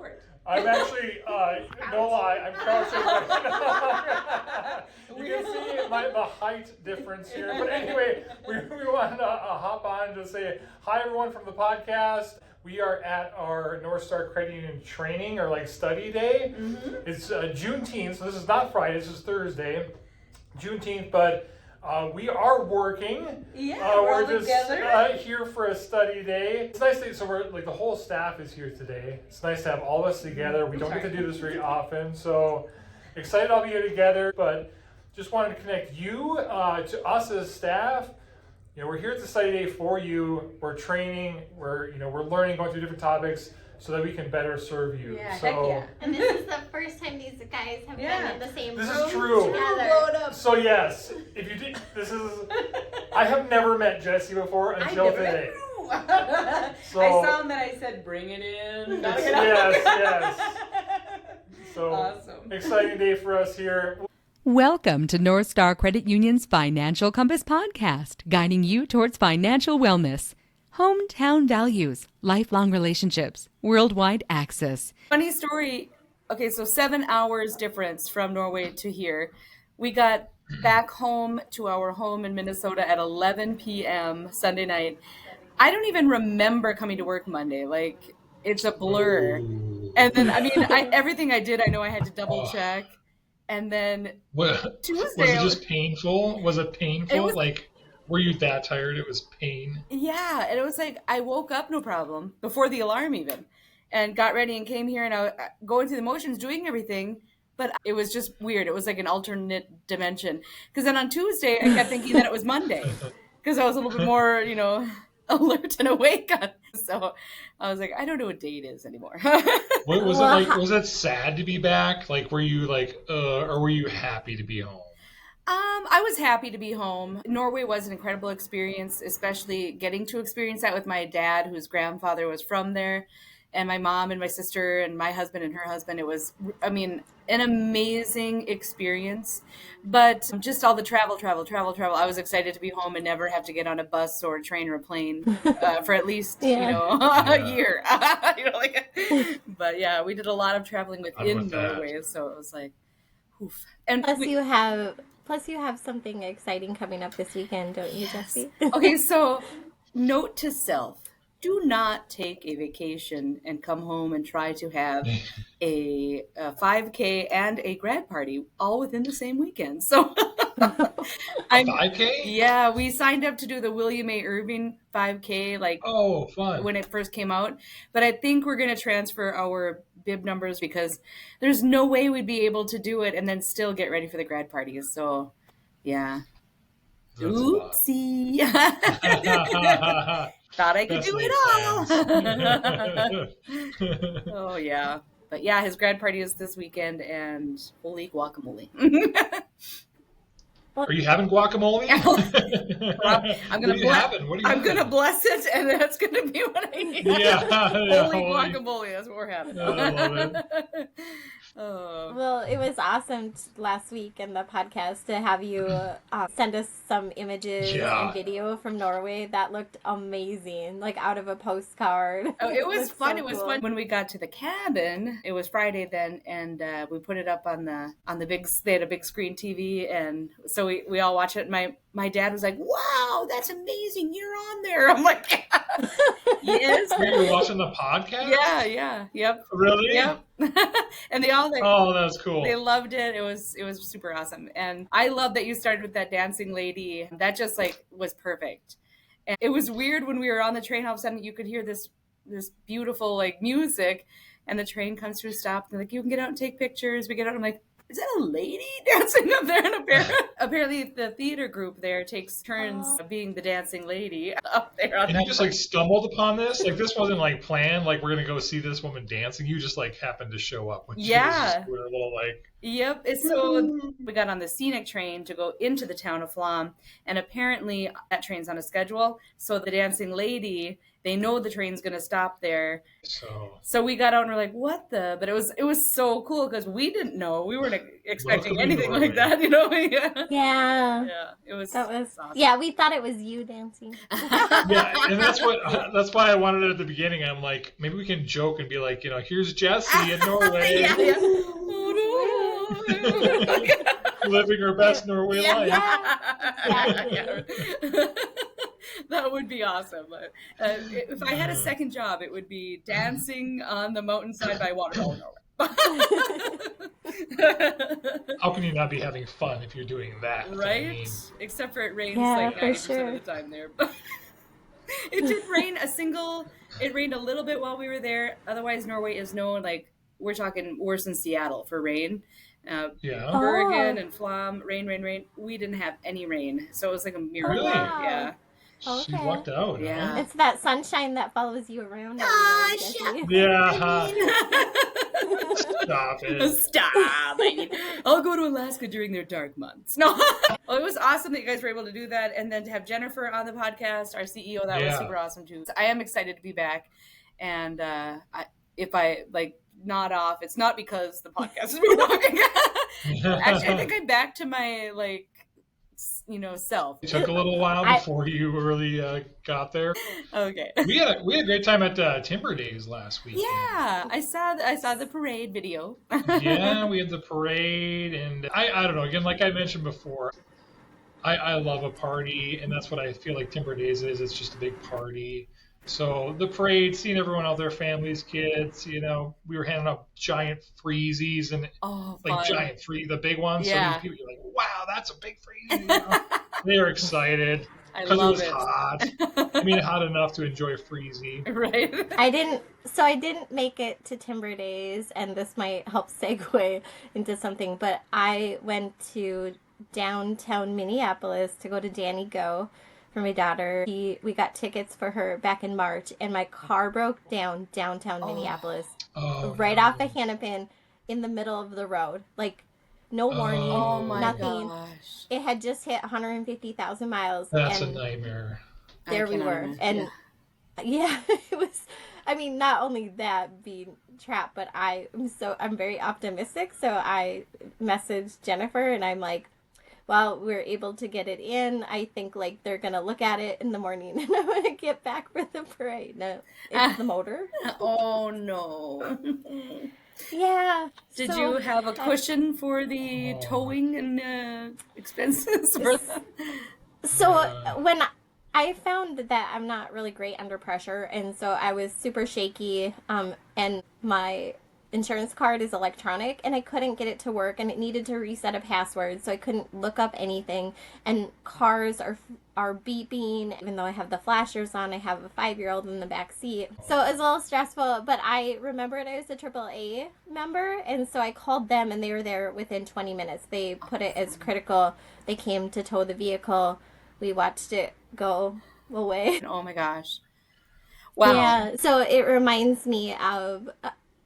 short. I'm actually, no lie, I'm crouching right now. You can see the height difference here. But anyway, we wanted to hop on and just say hi everyone from the podcast. We are at our North Star Credit Union training or like study day. Mm-hmm. It's Juneteenth, so this is not Friday, this is Thursday, Juneteenth, but we are working. Yeah, we're just here for a study day. It's nice that we're like the whole staff is here today. It's nice to have all of us together. We don't get to do this very often, so excited all be here together. But just wanted to connect you to us as staff. You know, we're here at the study day for you. We're training. We're learning, going through different topics, so that we can better serve you. Yeah, so, heck yeah. And this is the first time these guys have been in the same room. This is true. Together. So yes, if you did, I have never met Jessie before until today. So, I saw him and I said, "Bring it in." Yes. So awesome. Exciting day for us here. Welcome to North Star Credit Union's Financial Compass podcast, guiding you towards financial wellness. Hometown values, lifelong relationships, worldwide access. Funny story. Okay, so 7 hours difference from Norway to here. We got back home to our home in Minnesota at 11 p.m. Sunday night. I don't even remember coming to work Monday. Like, it's a blur. And then, everything I did, I know I had to double check. And then Tuesday. Was it just painful? Was it painful? Were you that tired? It was pain. Yeah, and it was like I woke up no problem before the alarm even, and got ready and came here and I going through the motions, doing everything, but it was just weird. It was like an alternate dimension. Because then on Tuesday I kept thinking that it was Monday because I was a little bit more, alert and awake. So I was like, I don't know what day it is anymore. Was it sad to be back? Like, were you or were you happy to be home? I was happy to be home. Norway was an incredible experience, especially getting to experience that with my dad, whose grandfather was from there, and my mom and my sister and my husband and her husband. It was, an amazing experience. But just all the travel. I was excited to be home and never have to get on a bus or a train or a plane for at least, a year. But yeah, we did a lot of traveling within Norway, so it was like, oof. And Plus you have something exciting coming up this weekend, don't you, Jessie? Okay, so note to self. Do not take a vacation and come home and try to have a 5K and a grad party all within the same weekend. So 5K? Yeah, we signed up to do the William A. Irving 5K fun. When it first came out. But I think we're going to transfer our bib numbers because there's no way we'd be able to do it and then still get ready for the grad parties. So, yeah. That's oopsie. Thought I could do it all. Oh, yeah. But yeah, his grad party is this weekend, and holy guacamole. Are you having guacamole? I'm gonna bless it, and that's gonna be what I eat. Holy guacamole. That's what we're having. I love it. Well, it was awesome last week in the podcast to have you send us some images and video from Norway. That looked amazing, like out of a postcard. Oh, it was fun. It was fun when we got to the cabin. It was Friday then, and we put it up on the big. They had a big screen TV, and so we all watched it. My dad was like, "Wow, that's amazing! You're on there." I'm like, "Yeah." Yes. Were you watching the podcast? Yeah, yep. Really? Yep. And they all oh, that's cool. They loved it. It was super awesome. And I love that you started with that dancing lady. That just was perfect. And it was weird when we were on the train, all of a sudden you could hear this beautiful music, and the train comes to a stop. They're like, you can get out and take pictures. We get out. I'm like, is that a lady dancing up there? And apparently the theater group there takes turns being the dancing lady up there. And you just stumbled upon this? This wasn't planned, we're going to go see this woman dancing. You just happened to show up when she was just doing a little Yep. So we got on the scenic train to go into the town of Flom, and apparently that train's on a schedule. So the dancing lady they know the train's going to stop there. So we got out and we're like, what the? But it was so cool because we didn't know. We weren't expecting anything like that, Yeah. Yeah. Yeah. It was awesome. Yeah, we thought it was you dancing. Yeah, and that's why I wanted it at the beginning. I'm like, maybe we can joke and be like, here's Jessie in Norway. Yeah. Living her best Norway life. Yeah. That would be awesome. If I had a second job, it would be dancing on the mountainside by waterfall in Norway. How can you not be having fun if you're doing that? Right? I mean, except for it rains like 90% of the time there. It did rain it rained a little bit while we were there. Otherwise, Norway is known, like, we're talking worse than Seattle for rain. Bergen and Flom, rain. We didn't have any rain. So it was like a miracle. Really? Yeah. She lucked out. Yeah. It's that sunshine that follows you around. Yeah. Stop it. Stop. I'll go to Alaska during their dark months. No. Well, it was awesome that you guys were able to do that. And then to have Jennifer on the podcast, our CEO, that was super awesome too. So I am excited to be back. And if I nod off, it's not because the podcast has been walking. Actually, I think I'm back to my self. It took a little while before you really got there. Okay. We had a great time at Timber Days last week. Yeah, I saw the parade video. Yeah, we had the parade, and I don't know. Again, like I mentioned before, I love a party, and that's what I feel like Timber Days is. It's just a big party. So the parade, seeing everyone out there, families, kids, we were handing out giant freezies and giant the big ones. Yeah. So people are like, wow, that's a big freezie. They were excited because it was hot. I mean, hot enough to enjoy a freezie. Right. I didn't make it to Timber Days, and this might help segue into something, but I went to downtown Minneapolis to go to Danny Go for my daughter. We got tickets for her back in March, and my car broke down downtown Minneapolis, off of Hennepin, in the middle of the road. Like, no warning, nothing. Gosh. It had just hit 150,000 miles. That's a nightmare. There we were, and it was. I mean, not only that being trapped, but I'm very optimistic. So I messaged Jennifer, and I'm like, well, we're able to get it in. I think they're going to look at it in the morning, and I'm going to get back for the parade. No, it's the motor. Oh, no. Yeah. Did you have a cushion for the towing and expenses? So when I found that I'm not really great under pressure, and so I was super shaky, and my insurance card is electronic, and I couldn't get it to work, and it needed to reset a password, so I couldn't look up anything, and cars are beeping. Even though I have the flashers on, I have a 5-year-old in the back seat, so it was a little stressful. But I remembered I was a AAA member, and so I called them, and they were there within 20 minutes. They put it as critical. They came to tow the vehicle. We watched it go away. Oh my gosh. Wow. Yeah, so it reminds me of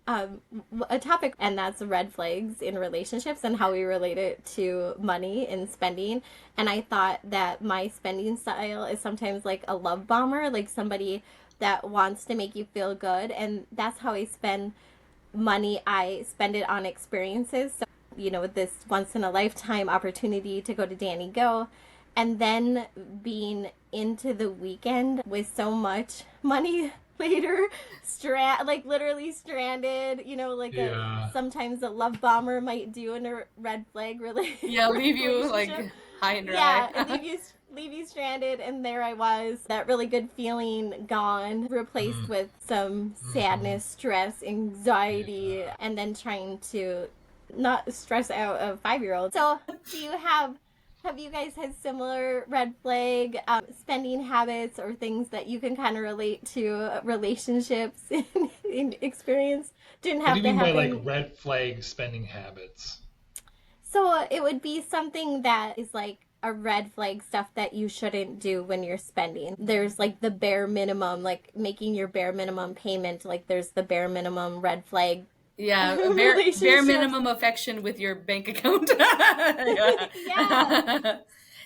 a topic, and that's red flags in relationships and how we relate it to money and spending. And I thought that my spending style is sometimes like a love bomber, like somebody that wants to make you feel good, and that's how I spend money. I spend it on experiences. So, this once in a lifetime opportunity to go to Danny Go, and then being into the weekend with so much money later, literally stranded, sometimes a love bomber might do in a red flag relationship. Yeah, leave you high and dry. Yeah, leave you stranded, and there I was, that really good feeling gone, replaced with some sadness, stress, anxiety, and then trying to not stress out a 5-year-old. So, have you guys had similar red flag spending habits or things that you can kind of relate to relationships in experience? Didn't have what do you to mean happen. by red flag spending habits? So it would be something that is like a red flag, stuff that you shouldn't do when you're spending. There's the bare minimum, making your bare minimum payment. There's the bare minimum red flag. Yeah, bare minimum affection with your bank account. Yeah.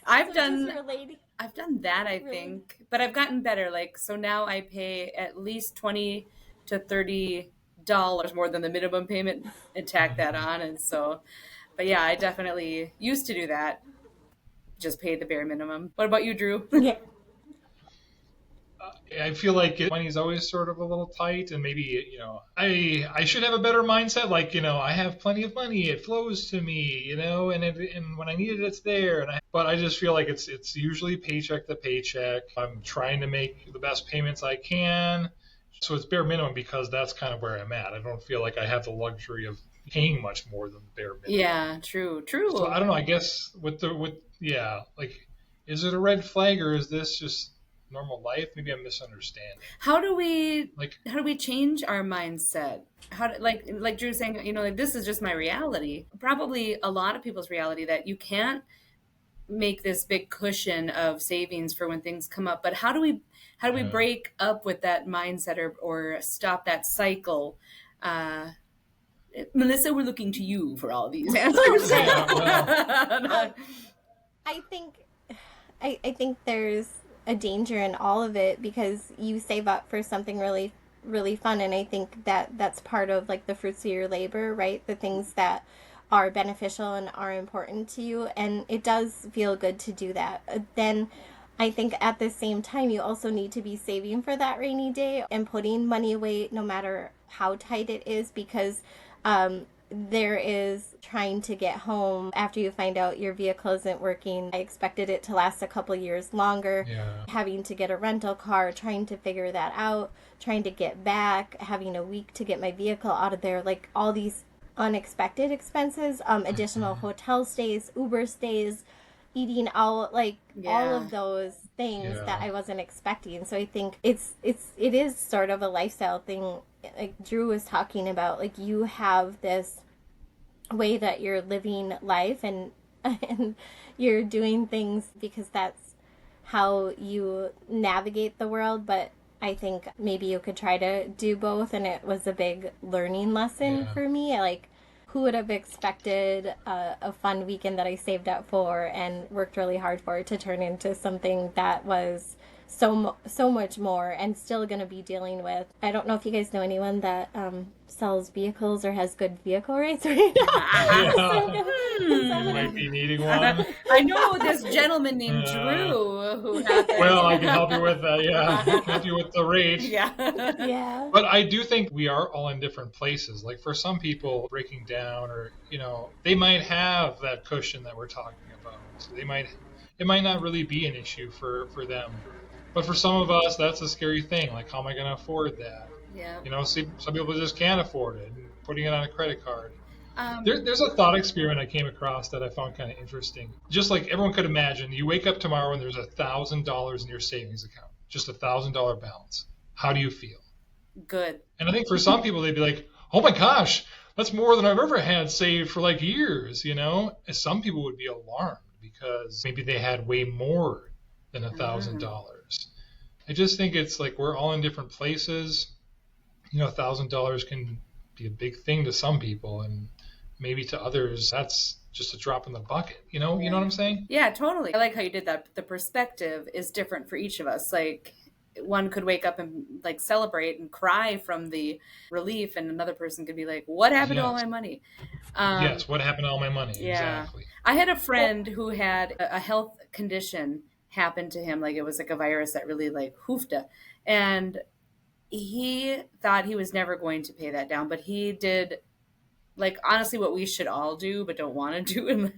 I've done I've done that, I think, but I've gotten better. Like, so now I pay at least 20 to $30 more than the minimum payment and tack that on. And so, but yeah, I definitely used to do that. Just pay the bare minimum. What about you, Drew? Yeah. I feel like money's always sort of a little tight, and maybe I should have a better mindset. Like I have plenty of money, it flows to me, and when I need it, it's there. But I just feel like it's usually paycheck to paycheck. I'm trying to make the best payments I can, so it's bare minimum because that's kind of where I'm at. I don't feel like I have the luxury of paying much more than the bare minimum. Yeah, true. So I don't know. I guess like, is it a red flag or is this just normal life? Maybe I'm misunderstanding. How do we change our mindset? Like Drew saying, like, this is just my reality. Probably a lot of people's reality, that you can't make this big cushion of savings for when things come up. But how do we break up with that mindset or stop that cycle? Melissa, we're looking to you for all these answers. I think there's a danger in all of it because you save up for something really, really fun. And I think that that's part of like the fruits of your labor, right? The things that are beneficial and are important to you. And it does feel good to do that. Then I think at the same time, you also need to be saving for that rainy day and putting money away no matter how tight it is, because there is trying to get home after you find out your vehicle isn't working. I expected it to last a couple years longer. Having to get a rental car, trying to figure that out, trying to get back, having a week to get my vehicle out of there, like all these unexpected expenses, additional hotel stays, Uber stays, eating out, like all of those things that I wasn't expecting. So I think it is sort of a lifestyle thing. Like Drew was talking about, like you have this way that you're living life and you're doing things because that's how you navigate the world. But I think maybe you could try to do both, and it was a big learning lesson for me. Like, who would have expected a fun weekend that I saved up for and worked really hard for to turn into something that was so much more and still going to be dealing with. I don't know if you guys know anyone that sells vehicles or has good vehicle rates right now. You might be needing one. I know this gentleman named Drew who happens. Well, I can help you with that. I can help you with the rate. Yeah. But I do think we are all in different places. Like for some people, breaking down, or they might have that cushion that we're talking about. So it might not really be an issue for them. But for some of us, that's a scary thing. Like, how am I going to afford that? Yeah. Some people just can't afford it. And putting it on a credit card. There's a thought experiment I came across that I found kind of interesting. Just like everyone could imagine, you wake up tomorrow and there's $1,000 in your savings account, just $1,000 balance. How do you feel? Good. And I think for some people, they'd be like, oh my gosh, that's more than I've ever had saved for like years, And some people would be alarmed because maybe they had way more than $1,000. I just think it's like we're all in different places. $1,000 can be a big thing to some people, and maybe to others that's just a drop in the bucket. You know what I'm saying? Yeah, totally. I like how you did that. The perspective is different for each of us. Like, one could wake up and like celebrate and cry from the relief, and another person could be like, what happened to all my money? Yes, what happened to all my money? Yeah. Exactly. I had a friend who had a health condition happen to him. Like, it was like a virus that really like hoofed, and he thought he was never going to pay that down, but he did, like, honestly what we should all do but don't want to do.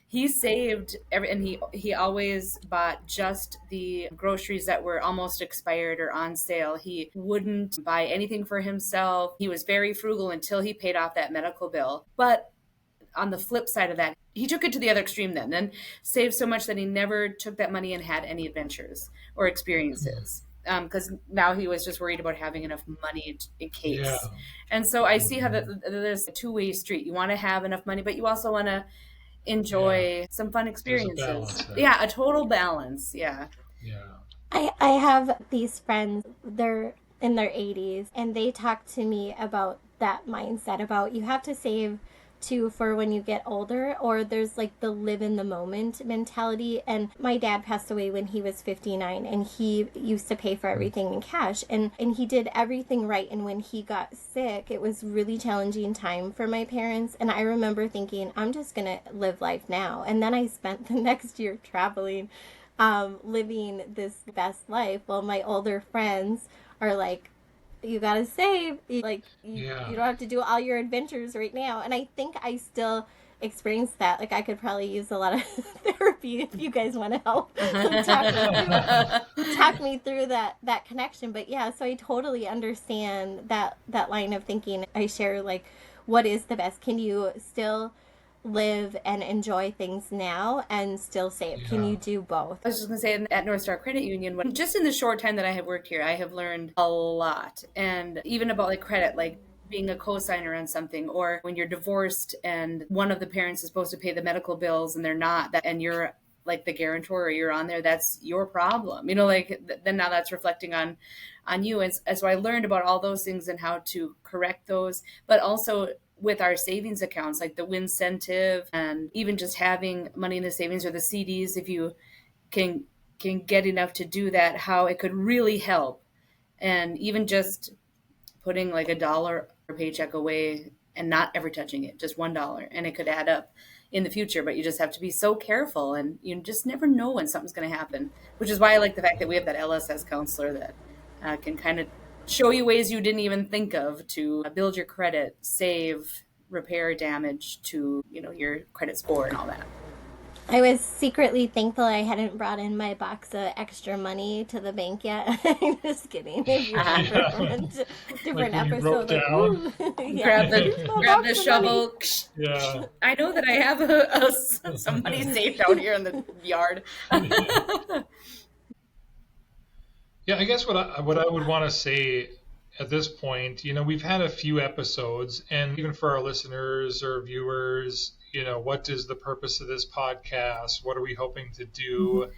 He saved and he always bought just the groceries that were almost expired or on sale. He wouldn't buy anything for himself. He was very frugal until he paid off that medical bill. But on the flip side of that, he took it to the other extreme then saved so much that he never took that money and had any adventures or experiences. Because now he was just worried about having enough money in case. Yeah. And so I see how there's a two-way street. You want to have enough money, but you also want to enjoy some fun experiences. A total balance. Yeah. I have these friends, they're in their 80s, and they talk to me about that mindset, about you have to save too for when you get older, or there's like the live in the moment mentality. And my dad passed away when he was 59, and he used to pay for everything in cash, and he did everything right. And when he got sick, it was really challenging time for my parents, and I remember thinking, I'm just gonna live life now. And then I spent the next year traveling, living this best life. Well, my older friends are like, you gotta save, like you don't have to do all your adventures right now. And I think I still experience that. Like, I could probably use a lot of therapy if you guys want to help talk me through that connection. But yeah, so I totally understand that line of thinking. I share, like, what is the best? Can you still live and enjoy things now and still save? Can you do both? I was just going to say, at North Star Credit Union, just in the short time that I have worked here, I have learned a lot. And even about like credit, like being a co-signer on something, or when you're divorced and one of the parents is supposed to pay the medical bills and they're not, and you're like the guarantor, or you're on there, that's your problem. You know, like then now that's reflecting on you. And so I learned about all those things and how to correct those, but also with our savings accounts, like the Wincentive, and even just having money in the savings or the CDs, if you can get enough to do that, how it could really help. And even just putting like $1 per paycheck away and not ever touching it, just $1, and it could add up in the future. But you just have to be so careful, and you just never know when something's going to happen, which is why I like the fact that we have that LSS counselor that can kind of show you ways you didn't even think of to build your credit, save, repair damage to, your credit score and all that. I was secretly thankful I hadn't brought in my box of extra money to the bank yet. I'm just kidding. If you remember different episodes. Grab the shovel. Yeah. I know that I have some money saved out here in the yard. Yeah, I guess what I would want to say at this point, we've had a few episodes, and even for our listeners or viewers, what is the purpose of this podcast? What are we hoping to do?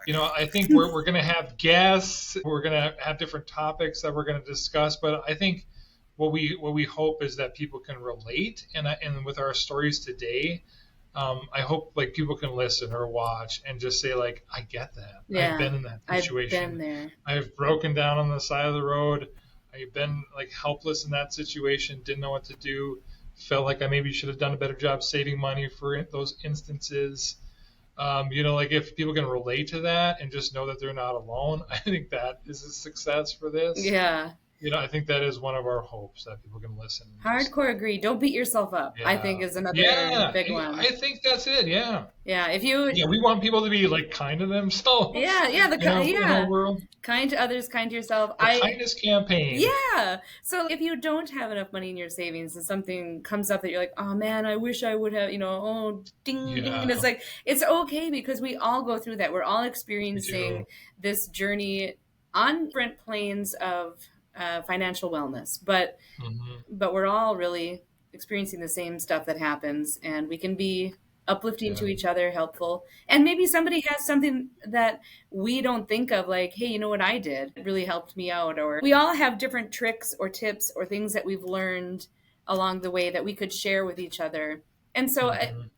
I think we're going to have guests. We're going to have different topics that we're going to discuss. But I think what we hope is that people can relate, and with our stories today, I hope like people can listen or watch and just say like, I get that. Yeah, I've been in that situation. I've been there. I've broken down on the side of the road. I've been like helpless in that situation. Didn't know what to do. Felt like I maybe should have done a better job saving money for those instances. Like if people can relate to that and just know that they're not alone, I think that is a success for this. Yeah. I think that is one of our hopes, that people can listen. Hardcore agree. Don't beat yourself up. Yeah. I think is another big one. I think that's it. Yeah. Yeah. We want people to be like kind to themselves. Yeah. Yeah. In our world. Kind to others, kind to yourself. Kindness campaign. Yeah. So if you don't have enough money in your savings and something comes up that you're like, oh man, I wish I would have, ding, ding. And it's like, it's okay, because we all go through that. We're all experiencing this journey on different planes of financial wellness, but we're all really experiencing the same stuff that happens, and we can be uplifting to each other, helpful. And maybe somebody has something that we don't think of, like, hey, you know what I did? It really helped me out. Or we all have different tricks or tips or things that we've learned along the way that we could share with each other. And so,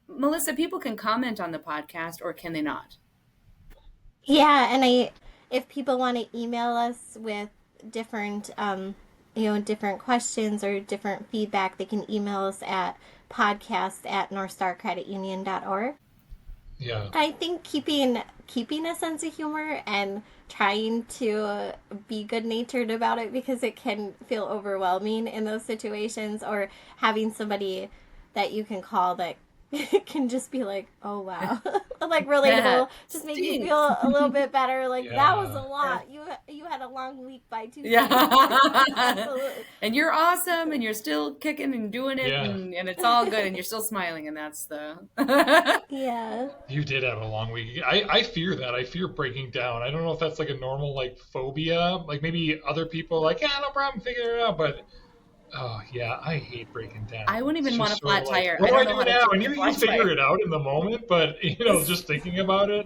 Melissa, people can comment on the podcast, or can they not? Yeah, and if people want to email us with different different questions or different feedback, they can email us at podcast@northstarcreditunion.org. Yeah. I think keeping a sense of humor and trying to be good-natured about it, because it can feel overwhelming in those situations, or having somebody that you can call that can just be like, oh wow, like relatable, just make you feel a little bit better. Like that was a lot. You had a long week by Tuesday. Yeah. And you're awesome, and you're still kicking and doing it, and it's all good, and you're still smiling, and that's the yeah. You did have a long week. I fear that. I fear breaking down. I don't know if that's like a normal like phobia. Like maybe other people like, yeah, no problem, figure it out, but oh, yeah, I hate breaking down. I wouldn't even want a flat tire. What do I do now? And you figure it out in the moment, but, just thinking about it.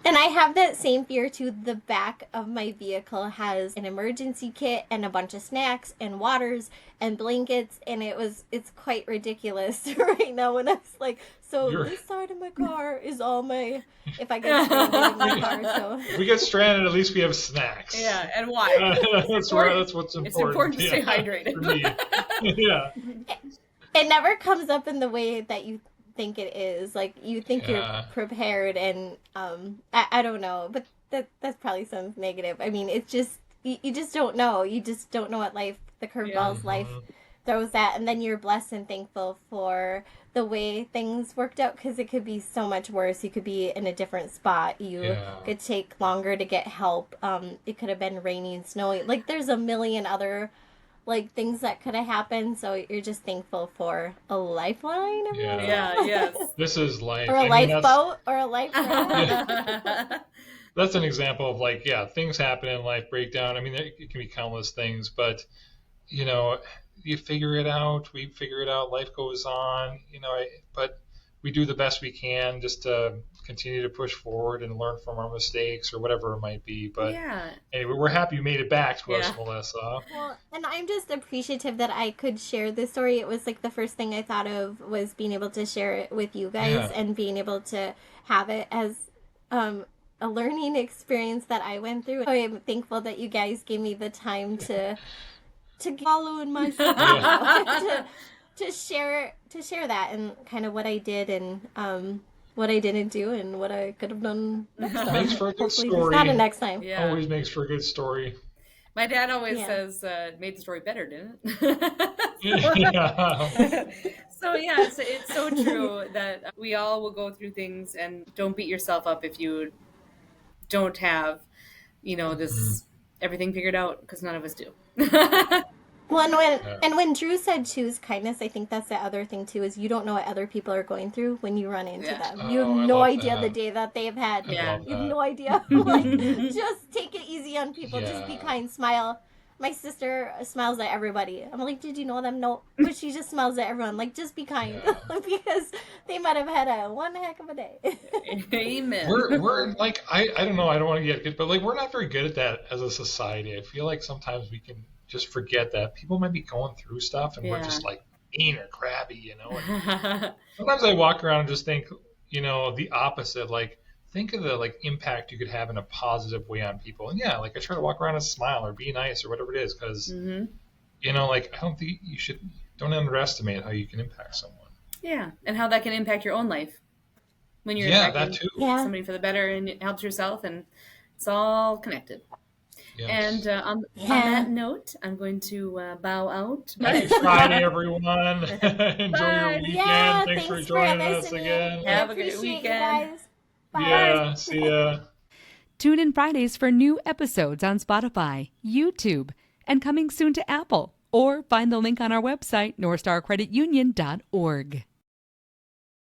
And I have that same fear too. The back of my vehicle has an emergency kit and a bunch of snacks and waters and blankets, and it's quite ridiculous right now when I was like, so this side of my car is all my, if I get stranded in my car, so. If we get stranded, at least we have snacks. Yeah, and water. That's what's important. It's important to stay hydrated. For me. Yeah. It never comes up in the way that you think it is. Like, you think you're prepared, and I don't know, but that probably sounds negative. I mean, it's just you just don't know. You just don't know what the curveballs life throws at, and then you're blessed and thankful for the way things worked out, because it could be so much worse. You could be in a different spot. You could take longer to get help. It could have been rainy and snowy. Like, there's a million other things that could have happened, so you're just thankful for a lifeline. Yes. This is life. Or a lifeboat, or a lifeline. That's an example of things happen in life, breakdown. I mean, it can be countless things, but you figure it out. We figure it out. Life goes on. But we do the best we can just to continue to push forward and learn from our mistakes or whatever it might be. But anyway, we're happy you made it back to us, Melissa. Well, and I'm just appreciative that I could share this story. It was the first thing I thought of was being able to share it with you guys and being able to have it as a learning experience that I went through. So I'm thankful that you guys gave me the time to follow in my to share that and kind of what I did and what I didn't do and what I could have done next time. Makes for a good story. Not a next time. Yeah. Always makes for a good story. My dad always says, made the story better, didn't it? So it's so true that we all will go through things, and don't beat yourself up if you don't have, this everything figured out, because none of us do. Well, and when Drew said choose kindness, I think that's the other thing too, is you don't know what other people are going through when you run into them. You have no idea the day that they've had. You have no idea. Just take it easy on people. Just be kind. Smile. My sister smiles at everybody. I'm like, did you know them? No. But she just smiles at everyone. Just be kind. Because they might have had one heck of a day. Amen. We're I don't know, I don't want to get good, but we're not very good at that as a society. I feel like sometimes we can just forget that people might be going through stuff, and we're just mean or crabby, And sometimes I walk around and just think, the opposite. Think of the impact you could have in a positive way on people. And I try to walk around and smile or be nice or whatever it is, because I don't think don't underestimate how you can impact someone. Yeah, and how that can impact your own life when you're that too. Somebody for the better, and it helps yourself, and it's all connected. Yes. And on that note, I'm going to bow out. Happy Friday, everyone. Enjoy your weekend. Thanks for joining us again. Have a good weekend. Guys. Bye. Yeah, see ya. Tune in Fridays for new episodes on Spotify, YouTube, and coming soon to Apple. Or find the link on our website, northstarcreditunion.org.